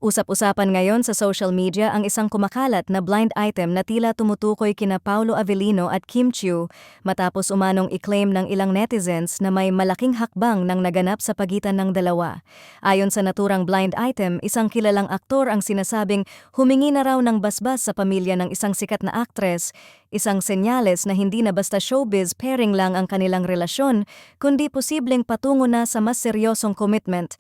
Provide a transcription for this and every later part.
Usap-usapan ngayon sa social media ang isang kumakalat na blind item na tila tumutukoy kina Paolo Avellino at Kim Chiu matapos umanong i-claim ng ilang netizens na may malaking hakbang nang naganap sa pagitan ng dalawa. Ayon sa naturang blind item, isang kilalang aktor ang sinasabing humingi na raw ng basbas sa pamilya ng isang sikat na aktres, isang senyales na hindi na basta showbiz pairing lang ang kanilang relasyon, kundi posibleng patungo na sa mas seryosong commitment.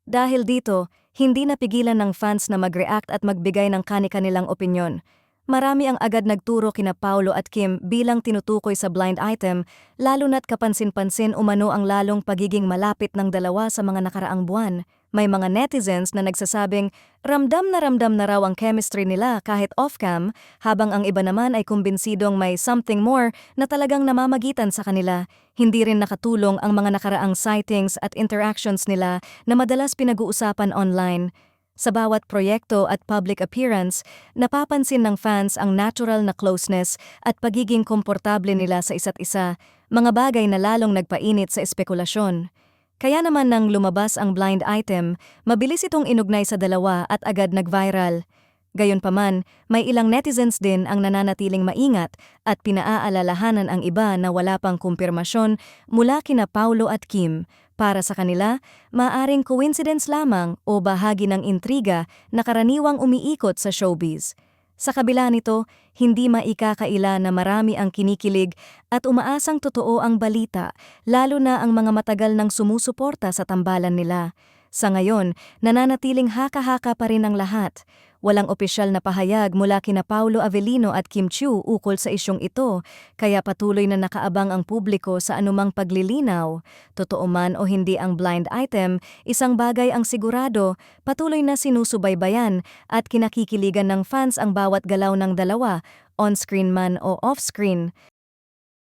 Dahil dito, hindi napigilan ng fans na mag-react at magbigay ng kani-kanilang opinyon. Marami ang agad nagturo kina Paolo at Kim bilang tinutukoy sa blind item, lalo na't kapansin-pansin umano ang lalong pagiging malapit ng dalawa sa mga nakaraang buwan. May mga netizens na nagsasabing ramdam na raw ang chemistry nila kahit off-cam, habang ang iba naman ay kumbinsidong may something more na talagang namamagitan sa kanila. Hindi rin nakatulong ang mga nakaraang sightings at interactions nila na madalas pinag-uusapan online. Sa bawat proyekto at public appearance, napapansin ng fans ang natural na closeness at pagiging komportable nila sa isa't isa, mga bagay na lalong nagpainit sa espekulasyon. Kaya naman nang lumabas ang blind item, mabilis itong inugnay sa dalawa at agad nag-viral. Gayunpaman, may ilang netizens din ang nananatiling maingat at pinaaalalahanan ang iba na wala pang kumpirmasyon mula kina Paolo at Kim. Para sa kanila, maaring coincidence lamang o bahagi ng intriga na karaniwang umiikot sa showbiz. Sa kabila nito, hindi maikakaila na marami ang kinikilig at umaasang totoo ang balita, lalo na ang mga matagal nang sumusuporta sa tambalan nila. Sa ngayon, nananatiling haka-haka pa rin ang lahat. Walang opisyal na pahayag mula kina Paolo Avellino at Kim Chiu ukol sa isyong ito, kaya patuloy na nakaabang ang publiko sa anumang paglilinaw. Totoo man o hindi ang blind item, isang bagay ang sigurado, patuloy na sinusubaybayan at kinakikiligan ng fans ang bawat galaw ng dalawa, on-screen man o off-screen.